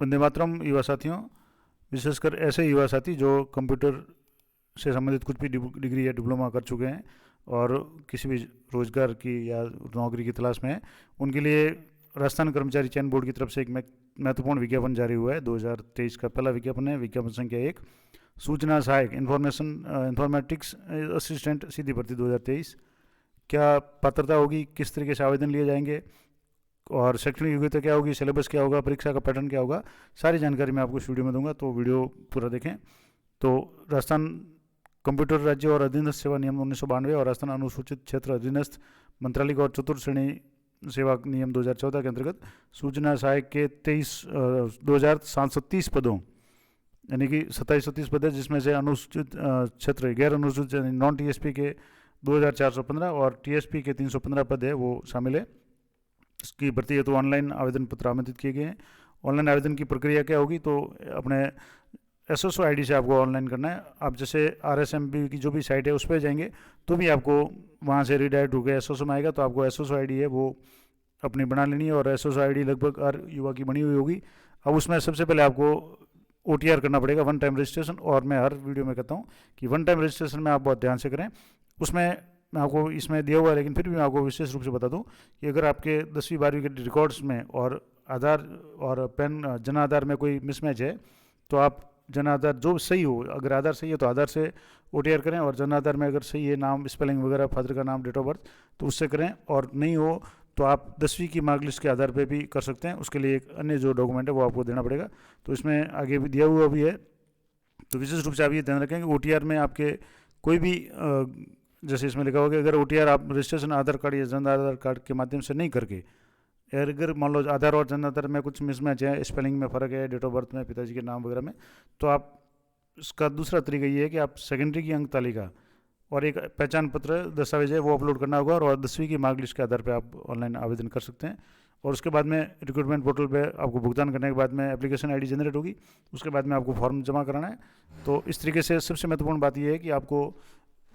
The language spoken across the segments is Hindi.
वंदे मातरम युवा साथियों, विशेषकर ऐसे युवा साथी जो कंप्यूटर से संबंधित कुछ भी डिग्री या डिप्लोमा कर चुके हैं और किसी भी रोजगार की या नौकरी की तलाश में है, उनके लिए राजस्थान कर्मचारी चयन बोर्ड की तरफ से एक महत्वपूर्ण विज्ञापन जारी हुआ है। 2023 का पहला विज्ञापन है, विज्ञापन संख्या 1, सूचना सहायक इंफॉर्मेटिक्स असिस्टेंट सीधी भर्ती 2023। क्या पात्रता होगी, किस तरीके से आवेदन लिए जाएंगे और शैक्षणिक योग्यता क्या होगी, सिलेबस क्या होगा, परीक्षा का पैटर्न क्या होगा, सारी जानकारी मैं आपको इस वीडियो में दूंगा, तो वीडियो पूरा देखें। तो राजस्थान कंप्यूटर राज्य और अधीनस्थ सेवा नियम 1992 और राजस्थान अनुसूचित क्षेत्र अधीनस्थ मंत्रालय और चतुर्थ श्रेणी सेवा नियम 2014 के अंतर्गत सूचना सहायक के 2730 पदों, यानी कि 2730 पद है, जिसमें से अनुसूचित क्षेत्र गैर अनुसूचित नॉन टीएसपी के 2415 और टीएसपी के 315 पद है, वो शामिल है। इसकी भर्ती है तो ऑनलाइन आवेदन पत्र आमंत्रित किए गए हैं। ऑनलाइन आवेदन की प्रक्रिया क्या होगी, तो अपने एसएसओ आईडी से आपको ऑनलाइन करना है। आप जैसे आरएसएमबी की जो भी साइट है उस पर जाएंगे तो भी आपको वहाँ से रीडायरेक्ट होकर एसएसओ में आएगा, तो आपको एसएसओ आईडी है वो अपनी बना लेनी है और एसएसओ आईडी लगभग हर युवा की बनी हुई होगी। अब उसमें सबसे पहले आपको ओटीआर करना पड़ेगा, वन टाइम रजिस्ट्रेशन, और मैं हर वीडियो में कहता हूँ कि वन टाइम रजिस्ट्रेशन में आप बहुत ध्यान से करें। उसमें मैं आपको इसमें दिया हुआ है, लेकिन फिर भी मैं आपको विशेष रूप से बता दूं कि अगर आपके 10वीं 12वीं के रिकॉर्ड्स में और आधार और जन आधार में कोई मिसमैच है तो आप जन आधार जो सही हो, अगर आधार सही है तो आधार से ओटीआर करें, और जन आधार में अगर सही है नाम, स्पेलिंग वगैरह, फादर का नाम, डेट ऑफ बर्थ, तो उससे करें। और नहीं हो तो आप 10वीं की मार्कलिस्ट के आधार पे भी कर सकते हैं। उसके लिए एक अन्य जो डॉक्यूमेंट है वो आपको देना पड़ेगा, तो इसमें आगे भी दिया हुआ भी है। तो विशेष रूप से आप ये ध्यान रखें कि ओटीआर में आपके कोई भी जैसे इसमें लिखा होगा कि अगर ओटीआर आप रजिस्ट्रेशन आधार कार्ड या जन आधार कार्ड के माध्यम से नहीं करके, अगर मान लो आधार और जन आधार में कुछ मिसमैच है, स्पेलिंग में फ़र्क है, डेट ऑफ बर्थ में, पिताजी के नाम वगैरह में, तो आप इसका दूसरा तरीका ये है कि आप सेकेंडरी की अंक तालिका और एक पहचान पत्र दस्तावेज है वो अपलोड करना होगा, और 10वीं की मार्कलिस्ट के आधार पर आप ऑनलाइन आवेदन कर सकते हैं। और उसके बाद में रिक्रूटमेंट पोर्टल पे आपको भुगतान करने के बाद में एप्लीकेशन आईडी जनरेट होगी, उसके बाद में आपको फॉर्म जमा कराना है। तो इस तरीके से सबसे महत्वपूर्ण बात यह है कि आपको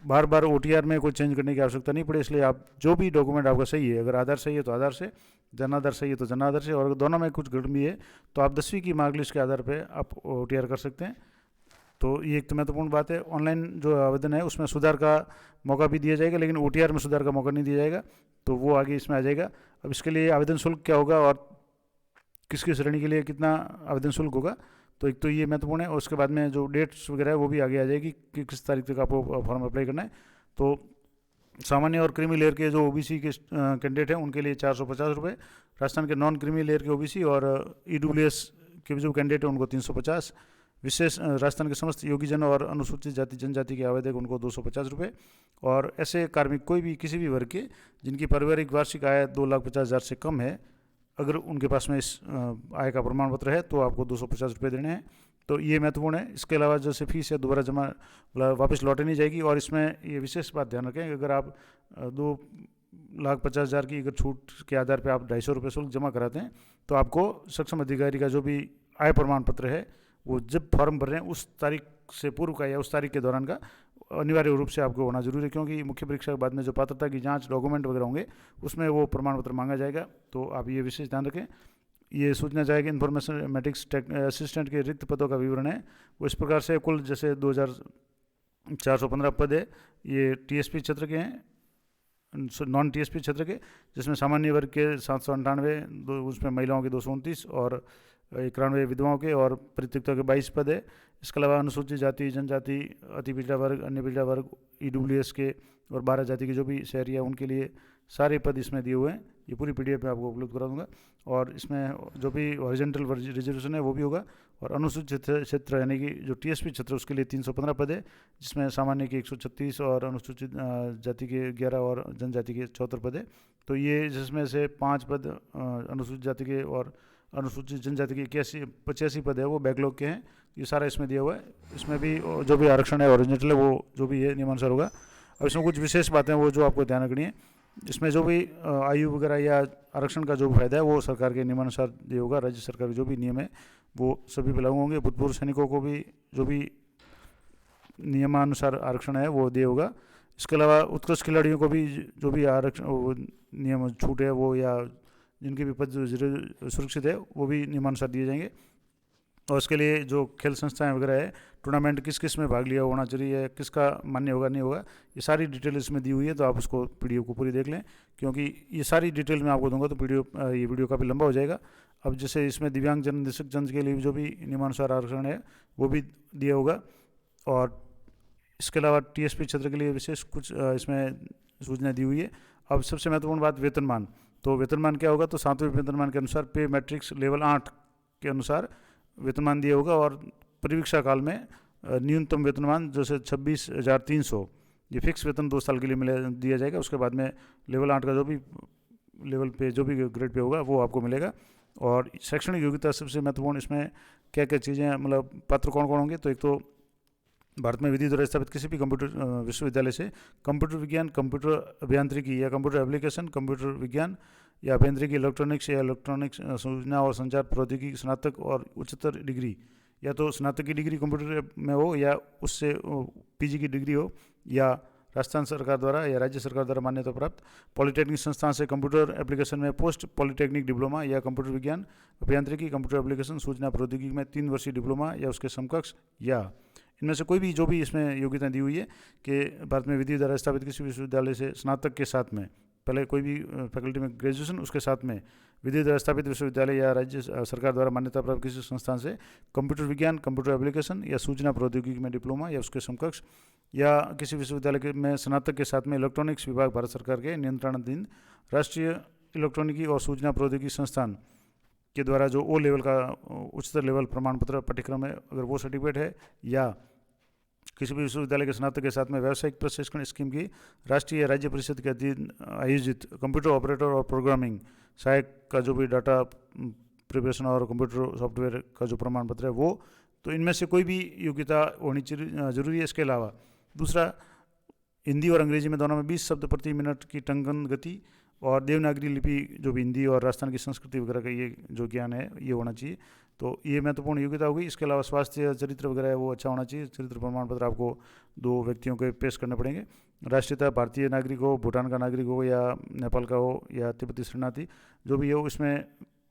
बार बार ओटीआर में कोई चेंज करने की आवश्यकता नहीं पड़े, इसलिए आप जो भी डॉक्यूमेंट आपका सही है, अगर आधार सही है तो आधार से, जन आधार सही है तो जन आधार से, और अगर दोनों में कुछ गड़बड़ी है तो आप 10वीं की मार्कलिस्ट के आधार पर आप ओटीआर कर सकते हैं। तो ये एक तो महत्वपूर्ण बात है। ऑनलाइन जो आवेदन है उसमें सुधार का मौका भी दिया जाएगा, लेकिन ओटीआर में सुधार का मौका नहीं दिया जाएगा, तो वो आगे इसमें आ जाएगा। अब इसके लिए आवेदन शुल्क क्या होगा और किस किस श्रेणी के लिए कितना आवेदन शुल्क होगा, तो एक तो ये महत्वपूर्ण है। और उसके बाद में जो डेट्स वगैरह है वो भी आगे आ जाएगी कि किस तारीख तक आपको फॉर्म अप्लाई करना है। तो सामान्य और क्रीमी लेयर के जो ओबीसी के कैंडिडेट हैं उनके लिए 450 रुपये, राजस्थान के नॉन क्रीमी लेयर के ओबीसी और ईडब्ल्यूएस के जो कैंडिडेट हैं उनको 350, विशेष राजस्थान के समस्त योगीजन और अनुसूचित जाति जनजाति के आवेदक उनको 250 रुपये, और ऐसे कार्मिक कोई भी किसी भी वर्ग के जिनकी पारिवारिक वार्षिक आय 2,50,000 से कम है, अगर उनके पास में इस आय का प्रमाण पत्र है तो आपको 250 रुपये देने हैं। तो ये महत्वपूर्ण है। इसके अलावा जैसे फीस है दोबारा जमा वापस लौटे नहीं जाएगी, और इसमें ये विशेष बात ध्यान रखें कि अगर आप 2,50,000 की अगर छूट के आधार पर आप 250 रुपये शुल्क जमा कराते हैं तो आपको सक्षम अधिकारी का जो भी आय प्रमाण पत्र है वो जब फॉर्म भर रहे हैं उस तारीख से पूर्व का या उस तारीख के दौरान का अनिवार्य रूप से आपको होना जरूरी है, क्योंकि मुख्य परीक्षा के बाद में जो पात्रता की जांच डॉक्यूमेंट वगैरह होंगे उसमें वो प्रमाण पत्र मांगा जाएगा। तो आप ये विशेष ध्यान रखें। ये सूचना चाहिए इंफॉर्मेटिक्स असिस्टेंट के रिक्त पदों का विवरण है वो इस प्रकार से, कुल जैसे 2,415 पद है, ये टीएसपी क्षेत्र के हैं, नॉन टीएसपी क्षेत्र के, जिसमें सामान्य वर्ग के 798, उसमें महिलाओं के 229 और 91 विधवाओं के, और परित्यक्तों के 22 पद है। इसके अलावा अनुसूचित जाति जनजाति, अति पिछड़ा वर्ग, अन्य पिछड़ा वर्ग, ईडब्ल्यूएस के और 12 जाति के जो भी शहरी है उनके लिए सारे पद इसमें दिए हुए हैं। ये पूरी पीडीएफ में आपको उपलब्ध करा दूंगा, और इसमें जो भी हॉरिजॉन्टल रिजर्वेशन है वो भी होगा। और अनुसूचित क्षेत्र यानी कि जो टीएसपी क्षेत्र उसके लिए 315 पद है, जिसमें सामान्य के 136 और अनुसूचित जाति के 11 और जनजाति के 74 पद है। तो ये जिसमें से 5 पद अनुसूचित जाति के और अनुसूचित जनजाति के 85 पद है वो बैकलॉग के हैं। ये सारा इसमें दिया हुआ है। इसमें भी जो भी आरक्षण है ओरिजिनल है वो जो भी है नियमानुसार होगा। अब इसमें कुछ विशेष बातें वो जो आपको ध्यान रखनी है, इसमें जो भी आयु वगैरह या आरक्षण का जो फायदा है वो सरकार के नियमानुसार ये होगा। राज्य सरकार के जो भी नियम है वो सभी पे लागू होंगे। भूतपूर्व सैनिकों को भी जो भी नियमानुसार आरक्षण है वो दिया होगा। इसके अलावा उत्कृष्ट खिलाड़ियों को भी जो भी आरक्षण नियम छूट है वो, या जिनके भी पद सुरक्षित है वो भी नियमानुसार दिए जाएंगे। और उसके लिए जो खेल संस्थाएं वगैरह है, टूर्नामेंट किस किस में भाग लिया होना चाहिए, किसका मान्य होगा नहीं होगा, ये सारी डिटेल इसमें दी हुई है। तो आप उसको पीडीएफ को पूरी देख लें, क्योंकि ये सारी डिटेल मैं आपको दूंगा तो ये वीडियो काफ़ी लंबा हो जाएगा। अब जैसे इसमें दिव्यांग जन निःशक्त जन के लिए जो भी नियमानुसार आरक्षण है वो भी दिया होगा, और इसके अलावा टीएसपी क्षेत्र के लिए विशेष कुछ इसमें सूचना दी हुई है। अब सबसे महत्वपूर्ण बात वेतनमान। तो वेतनमान क्या होगा, तो 7वें वेतनमान के अनुसार पे मैट्रिक्स लेवल 8 के अनुसार वेतनमान दिया होगा, और परिवीक्षा काल में न्यूनतम वेतनमान जैसे 26,300 ये फिक्स वेतन 2 साल के लिए दिया जाएगा। उसके बाद में लेवल 8 का जो भी लेवल पे जो भी ग्रेड पे होगा वो आपको मिलेगा। और शैक्षणिक योग्यता सबसे महत्वपूर्ण, इसमें क्या क्या चीज़ें मतलब पात्र कौन कौन होंगे, तो एक तो भारत में विधि द्वारा स्थापित किसी भी कंप्यूटर विश्वविद्यालय से कंप्यूटर विज्ञान, कंप्यूटर अभियांत्रिकी या कंप्यूटर एप्लीकेशन, कंप्यूटर विज्ञान या अभियांत्रिकी, इलेक्ट्रॉनिक्स या इलेक्ट्रॉनिक्स सूचना और संचार प्रौद्योगिकी स्नातक और उच्चतर डिग्री, या तो स्नातक की डिग्री कंप्यूटर में हो या उससे पीजी की डिग्री हो, या राजस्थान सरकार द्वारा या राज्य सरकार द्वारा मान्यता प्राप्त पॉलिटेक्निक संस्थान से कंप्यूटर एप्लीकेशन में पोस्ट पॉलिटेक्निक डिप्लोमा या कंप्यूटर विज्ञान अभियांत्रिकी, कंप्यूटर एप्लीकेशन सूचना प्रौद्योगिकी में 3 वर्षीय डिप्लोमा या उसके समकक्ष, या इनमें से कोई भी जो भी इसमें योग्यता दी हुई है कि भारत में विधि द्वारा स्थापित किसी विश्वविद्यालय से स्नातक के साथ में, पहले कोई भी फैकल्टी में ग्रेजुएशन, उसके साथ में विधि द्वारा स्थापित विश्वविद्यालय या राज्य सरकार द्वारा मान्यता प्राप्त किसी संस्थान से कंप्यूटर विज्ञान, कंप्यूटर एप्लीकेशन या सूचना प्रौद्योगिकी में डिप्लोमा या उसके समकक्ष, या किसी विश्वविद्यालय में स्नातक के साथ में इलेक्ट्रॉनिक्स विभाग भारत सरकार के नियंत्रणाधीन राष्ट्रीय इलेक्ट्रॉनिकी और सूचना प्रौद्योगिकी संस्थान के द्वारा जो ओ लेवल का उच्चतर लेवल प्रमाण पत्र पाठ्यक्रम है, अगर वो सर्टिफिकेट है, या किसी भी विश्वविद्यालय के स्नातक के साथ में व्यावसायिक प्रशिक्षण स्कीम की राष्ट्रीय राज्य परिषद के अधीन आयोजित कंप्यूटर ऑपरेटर और प्रोग्रामिंग सहायक का जो भी डाटा प्रिपरेशन और कंप्यूटर सॉफ्टवेयर का जो प्रमाण पत्र है वो, तो इनमें से कोई भी योग्यता होनी जरूरी है। इसके अलावा दूसरा, हिंदी और अंग्रेजी में दोनों में 20 शब्द प्रति मिनट की टंकन गति, और देवनागरी लिपि जो भी हिंदी और राजस्थान की संस्कृति वगैरह का ये जो ज्ञान है ये होना चाहिए। तो ये महत्वपूर्ण योग्यता होगी। इसके अलावा स्वास्थ्य चरित्र वगैरह है वो अच्छा होना चाहिए। चरित्र प्रमाण पत्र आपको 2 व्यक्तियों के पेश करने पड़ेंगे। राष्ट्रीयता भारतीय नागरिक हो, भूटान का नागरिक हो, या नेपाल का हो, या तिब्बती शरणार्थी जो भी हो, इसमें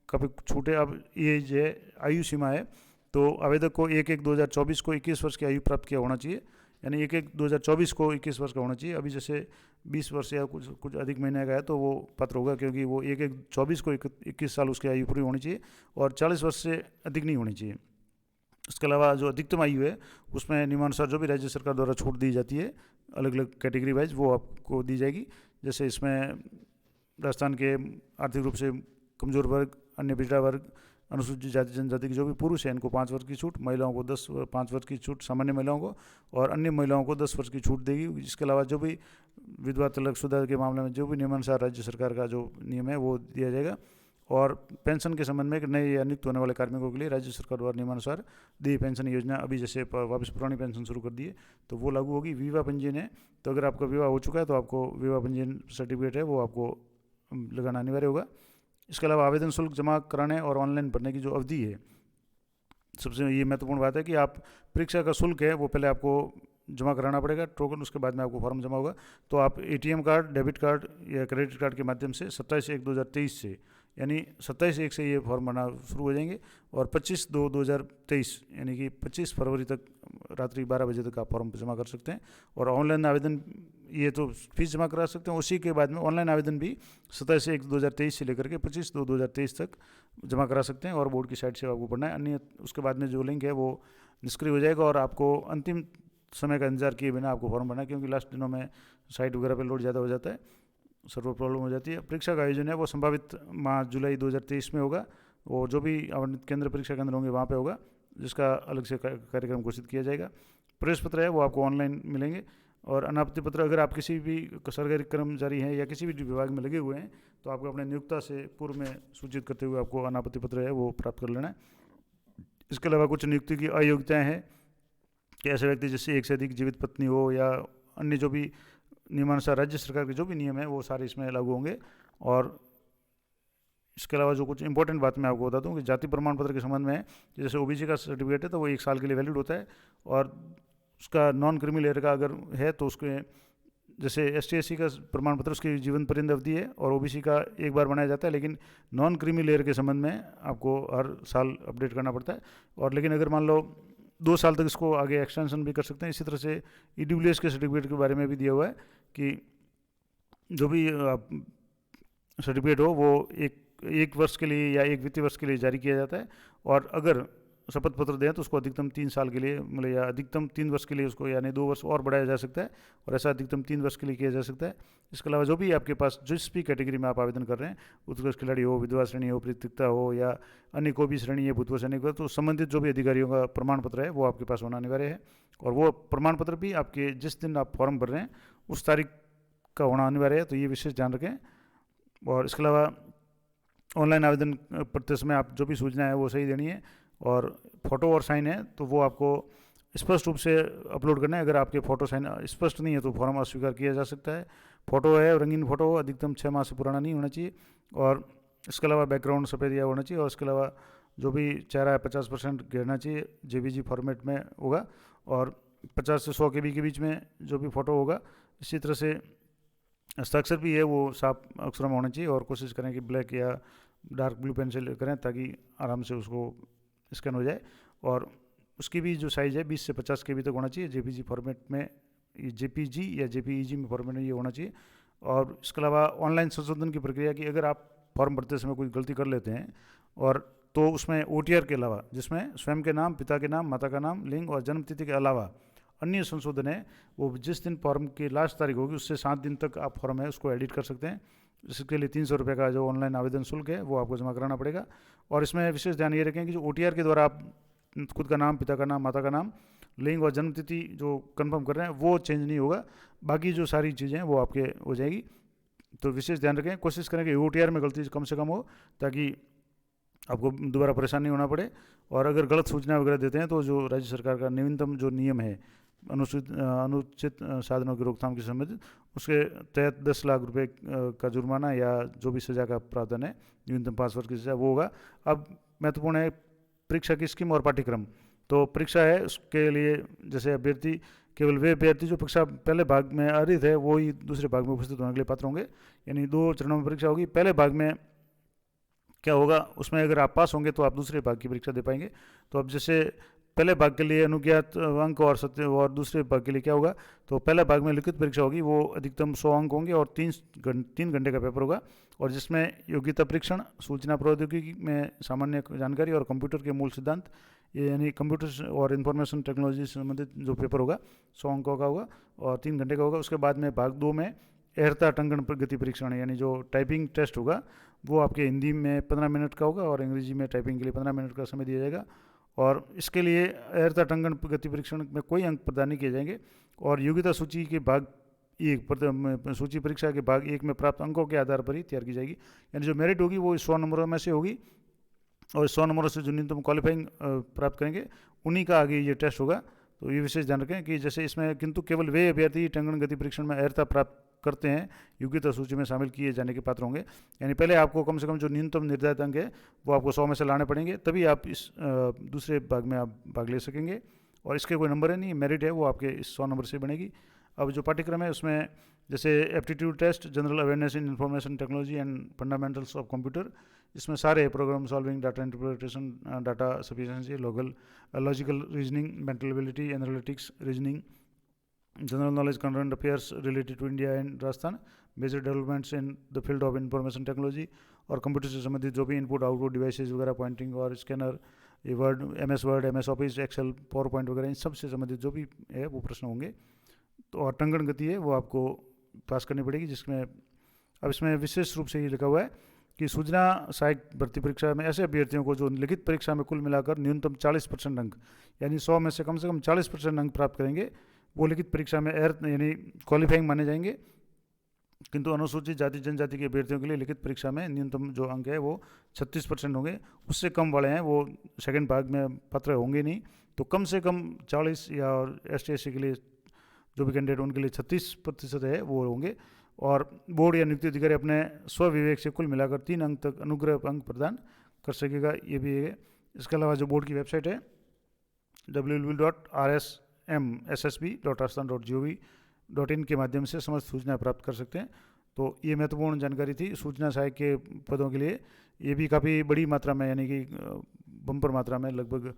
काफ़ी छूटे। अब ये जो आयु सीमा है, तो आवेदक को 1/1/2024 को 21 वर्ष की आयु प्राप्त किया होना चाहिए, यानी 1/1/2024 को 21 वर्ष का होना चाहिए। अभी जैसे 20 वर्ष या कुछ अधिक महीने का है तो वो पात्र होगा, क्योंकि वो 1/1/24 को 21 साल उसकी आयु पूरी होनी चाहिए, और 40 वर्ष से अधिक नहीं होनी चाहिए। इसके अलावा जो अधिकतम आयु है उसमें नियमानुसार जो भी राज्य सरकार द्वारा छूट दी जाती है अलग अलग कैटेगरी वाइज, वो आपको दी जाएगी। जैसे इसमें राजस्थान के आर्थिक रूप से कमज़ोर वर्ग, अन्य पिछड़ा वर्ग, अनुसूचित जाति जनजाति के जो भी पुरुष हैं इनको 5 वर्ष की छूट, महिलाओं को 5 वर्ष की छूट सामान्य महिलाओं को, और अन्य महिलाओं को 10 वर्ष की छूट देगी। इसके अलावा जो भी विधवा तलाकशुदा के मामले में जो भी नियमानुसार राज्य सरकार का जो नियम है वो दिया जाएगा। और पेंशन के संबंध में नए या नियुक्त होने वाले कार्मिकों के लिए राज्य सरकार द्वारा नियमानुसार दी पेंशन योजना, अभी जैसे वापस पुरानी पेंशन शुरू कर दी है तो वो लागू होगी। विवाह पंजीयन है, तो अगर आपका विवाह हो चुका है तो आपको विवाह पंजीयन सर्टिफिकेट है वो आपको लगाना अनिवार्य होगा। इसके अलावा आवेदन शुल्क जमा कराने और ऑनलाइन भरने की जो अवधि है, सबसे ये महत्वपूर्ण बात है कि आप परीक्षा का शुल्क है वो पहले आपको जमा कराना पड़ेगा टोकन, उसके बाद में आपको फॉर्म जमा होगा। तो आप एटीएम कार्ड, डेबिट कार्ड या क्रेडिट कार्ड के माध्यम से 27/1/2023 से, यानी 27/1 से ये फॉर्म भरना शुरू हो जाएंगे, और 25/2/2023 यानी कि 25 फरवरी तक रात्रि 12 बजे तक आप फॉर्म जमा कर सकते हैं। और ऑनलाइन आवेदन, ये तो फीस जमा करा सकते हैं, उसी के बाद में ऑनलाइन आवेदन भी 27/1/2023 से लेकर के 25/2/2023 तक जमा करा सकते हैं, और बोर्ड की साइट से आपको पढ़ना है। अन्य उसके बाद में जो लिंक है वो निष्क्रिय हो जाएगा, और आपको अंतिम समय का इंतजार किए बिना आपको फॉर्म भरना है, क्योंकि लास्ट दिनों में साइट वगैरह पे लोड ज़्यादा हो जाता है, सर्वर प्रॉब्लम हो जाती है। परीक्षा का आयोजन है वो संभावित माह जुलाई 2023 में होगा, वो जो भी आवंटित केंद्र परीक्षा केंद्र होंगे वहाँ पे होगा, जिसका अलग से कार्यक्रम घोषित किया जाएगा। प्रवेश पत्र है वो आपको ऑनलाइन मिलेंगे, और अनापत्ति पत्र, अगर आप किसी भी सरकारी कर्मचारी हैं या किसी भी विभाग में लगे हुए हैं तो आपको अपने नियोक्ता से पूर्व में सूचित करते हुए आपको अनापत्ति पत्र है वो प्राप्त कर लेना है। इसके अलावा कुछ नियुक्ति की अयोग्यताएँ हैं कि ऐसे व्यक्ति जिससे एक से अधिक जीवित पत्नी हो, या अन्य जो भी नियमानुसार राज्य सरकार के जो भी नियम है वो सारे इसमें लागू होंगे। और इसके अलावा जो कुछ इंपॉर्टेंट बात मैं आपको बता दूं कि जाति प्रमाण पत्र के संबंध में, जैसे ओबीसी का सर्टिफिकेट है तो वो 1 साल के लिए वैलिड होता है, और उसका नॉन क्रीमी लेयर का अगर है तो उसके जैसे ST/SC का प्रमाण पत्र उसकी जीवन पर्यंत अवधि है और OBC का एक बार बनाया जाता है, लेकिन नॉन क्रीमी लेयर के संबंध में आपको हर साल अपडेट करना पड़ता है। और लेकिन अगर मान लो 2 साल तक इसको आगे एक्सटेंशन भी कर सकते हैं। इसी तरह से EWS के सर्टिफिकेट के बारे में भी दिया हुआ है कि जो भी सर्टिफिकेट हो वो एक वर्ष के लिए या एक वित्तीय वर्ष के लिए जारी किया जाता है, और अगर शपथ पत्र दें तो उसको अधिकतम 3 साल के लिए मतलब या अधिकतम 3 वर्ष के लिए उसको यानी 2 वर्ष और बढ़ाया जा सकता है, और ऐसा अधिकतम 3 वर्ष के लिए किया जा सकता है। इसके अलावा जो भी आपके पास जिस भी कैटेगरी में आप आवेदन कर रहे हैं, उत्कृष्ट खिलाड़ी हो, विधवा श्रेणी हो, पृथकता हो, या अन्य कोई भी श्रेणी है, भूतपूर्व सैनिक हो, तो संबंधित जो भी अधिकारियों का प्रमाण पत्र है वो आपके पास होना अनिवार्य है। और वो प्रमाण पत्र भी आपके जिस दिन आप फॉर्म भर रहे हैं उस तारीख का होना अनिवार्य है, तो ये विशेष ध्यान रखें। और इसके अलावा ऑनलाइन आवेदन करते समय आप जो भी सूचना है वो सही देनी है, और फ़ोटो और साइन है तो वो आपको स्पष्ट रूप से अपलोड करना है। अगर आपके फ़ोटो साइन स्पष्ट नहीं है तो फॉर्म अस्वीकार किया जा सकता है। फ़ोटो है रंगीन फ़ोटो, अधिकतम 6 माह से पुराना नहीं होना चाहिए, और इसके अलावा बैकग्राउंड सफ़ेद या होना चाहिए, और इसके अलावा जो भी चेहरा है 50% घेरना चाहिए, JPG फॉर्मेट में होगा, और 50 से 100 KB के बीच में जो भी फ़ोटो होगा। इसी तरह से हस्ताक्षर भी है वो साफ अक्षरों में होना चाहिए, और कोशिश करें कि ब्लैक या डार्क ब्लू पेन से करें ताकि आराम से उसको स्कैन हो जाए। और उसकी भी जो साइज़ है 20 से 50 KB तक होना चाहिए। JPG फॉर्मेट में, JPG या JPEG में फॉर्मेट में ये होना चाहिए। और इसके अलावा ऑनलाइन संशोधन की प्रक्रिया की अगर आप फॉर्म भरते समय कोई गलती कर लेते हैं, और तो उसमें OTR के अलावा, जिसमें स्वयं के नाम, पिता के नाम, माता का नाम, लिंग और जन्म तिथि के अलावा अन्य संशोधन है, वो जिस दिन फॉर्म की लास्ट तारीख होगी उससे 7 दिन तक आप फॉर्म है उसको एडिट कर सकते हैं। इसके लिए 300 रुपये का जो ऑनलाइन आवेदन शुल्क है वो आपको जमा कराना पड़ेगा। और इसमें विशेष ध्यान ये रखें कि जो OTR के द्वारा आप खुद का नाम, पिता का नाम, माता का नाम, लिंग और जन्म तिथि जो कंफर्म कर रहे हैं वो चेंज नहीं होगा, बाकी जो सारी चीज़ें वो आपके हो जाएगी। तो विशेष ध्यान रखें, कोशिश करें कि OTR में गलती कम से कम हो ताकि आपको दोबारा परेशान नहीं होना पड़े। और अगर गलत सूचना वगैरह देते हैं तो जो राज्य सरकार का न्यूनतम जो नियम है अनुचित साधनों की रोकथाम के संबंधित, उसके तहत 10 लाख रुपए का जुर्माना या जो भी सज़ा का प्रावधान है, न्यूनतम 5 वर्ष की सज़ा, वो होगा। अब महत्वपूर्ण है परीक्षा की स्कीम और पाठ्यक्रम। तो परीक्षा है उसके लिए जैसे अभ्यर्थी, केवल वे अभ्यर्थी जो परीक्षा पहले भाग में अर्हित है वो ही दूसरे भाग में उपस्थित होने के लिए पात्र होंगे। यानी 2 चरणों में परीक्षा होगी। पहले भाग में क्या होगा, उसमें अगर आप पास होंगे तो आप दूसरे भाग की परीक्षा दे पाएंगे। तो अब जैसे पहले भाग के लिए अनुज्ञात अंक और सत्य, और दूसरे भाग के लिए क्या होगा, तो पहले भाग में लिखित परीक्षा होगी, वो अधिकतम 100 अंक होंगे और 3 घंटे का पेपर होगा, और जिसमें योग्यता परीक्षण, सूचना प्रौद्योगिकी में सामान्य जानकारी और कंप्यूटर के मूल सिद्धांत, ये यानी कंप्यूटर और इंफॉर्मेशन टेक्नोलॉजी से संबंधित जो पेपर होगा 100 अंकों का होगा और 3 घंटे का होगा। उसके बाद में भाग 2 में अहर्ता टंकण गति परीक्षण है, यानी जो टाइपिंग टेस्ट होगा वो आपके हिंदी में 15 मिनट का होगा और अंग्रेजी में टाइपिंग के लिए 15 मिनट का समय दिया जाएगा। और इसके लिए अहर्ता टंकण गति परीक्षण में कोई अंक प्रदान नहीं किए जाएंगे। और योग्यता सूची के भाग 1 सूची परीक्षा के भाग 1 में प्राप्त अंकों के आधार पर ही तैयार की जाएगी। यानी जो मेरिट होगी वो 100 नंबरों में से होगी, और 100 नंबरों से जो न्यूनतम क्वालिफाइंग प्राप्त करेंगे उन्हीं का आगे ये टेस्ट होगा। तो ये विशेष ध्यान रखें कि जैसे इसमें किंतु केवल वे अभ्यर्थी टंकण गति परीक्षण में अहर्ता प्राप्त करते हैं योग्यता सूची में शामिल किए जाने के पात्र होंगे। यानी पहले आपको कम से कम जो न्यूनतम निर्धारित अंक है वो आपको 100 में से लाने पड़ेंगे, तभी आप इस दूसरे भाग में आप भाग ले सकेंगे। और इसके कोई नंबर है नहीं, मेरिट है वो आपके इस 100 नंबर से बनेगी। अब जो पाठ्यक्रम है उसमें जैसे aptitude test, general awareness in information technology and fundamentals of computer, इसमें सारे program solving, data interpretation, data sufficiency, logical reasoning, mental ability, analytics, reasoning, general knowledge, current affairs related to India and Rajasthan, major developments in the field of information technology, और कंप्यूटर से संबंधित जो भी इनपुट आउटपुट डिवाइसेज वगैरह, पॉइंटिंग और स्कैनर, ये Word, MS office, Excel, PowerPoint वगैरह, इन सब से संबंधित जो भी है वो प्रश्न होंगे। तो और टंकण गति है वो आपको पास करनी पड़ेगी, जिसमें अब इसमें विशेष रूप से ये लिखा हुआ है कि सूचना सहायक भर्ती परीक्षा में ऐसे अभ्यर्थियों को जो लिखित परीक्षा में कुल मिलाकर न्यूनतम 40% अंक, यानी 100 में से कम 40% अंक प्राप्त करेंगे, वो लिखित परीक्षा में यानी क्वालिफाइंग माने जाएंगे। किंतु अनुसूचित जाति जनजाति के अभ्यर्थियों के लिए लिखित परीक्षा में न्यूनतम जो अंक है वो 36% होंगे, उससे कम वाले हैं वो सेकंड भाग में पात्र होंगे नहीं। तो कम से कम 40 या और ST/SC के लिए जो भी कैंडिडेट उनके लिए 36% है वो होंगे। और बोर्ड या नियुक्ति अधिकारी अपने स्वविवेक से कुल मिलाकर 3 अंक तक अनुग्रह अंक प्रदान कर सकेगा, ये भी है। इसके अलावा जो बोर्ड की वेबसाइट है www.rsmssb.rajasthan.gov .in के माध्यम से समस्त सूचनाएं प्राप्त कर सकते हैं। तो ये महत्वपूर्ण जानकारी थी सूचना सहायक के पदों के लिए। ये भी काफ़ी बड़ी मात्रा में, यानी कि बम्पर मात्रा में, लगभग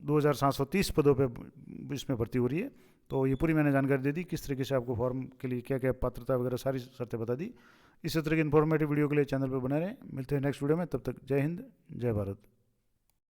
2730 पदों पे इसमें भर्ती हो रही है। तो ये पूरी मैंने जानकारी दे दी, किस तरीके से आपको फॉर्म के लिए क्या क्या पात्रता वगैरह सारी शर्तें बता दी। इसी तरह की इन्फॉर्मेटिव वीडियो के लिए चैनल पर बने रहें। मिलते हैं नेक्स्ट वीडियो में, तब तक जय हिंद, जय भारत।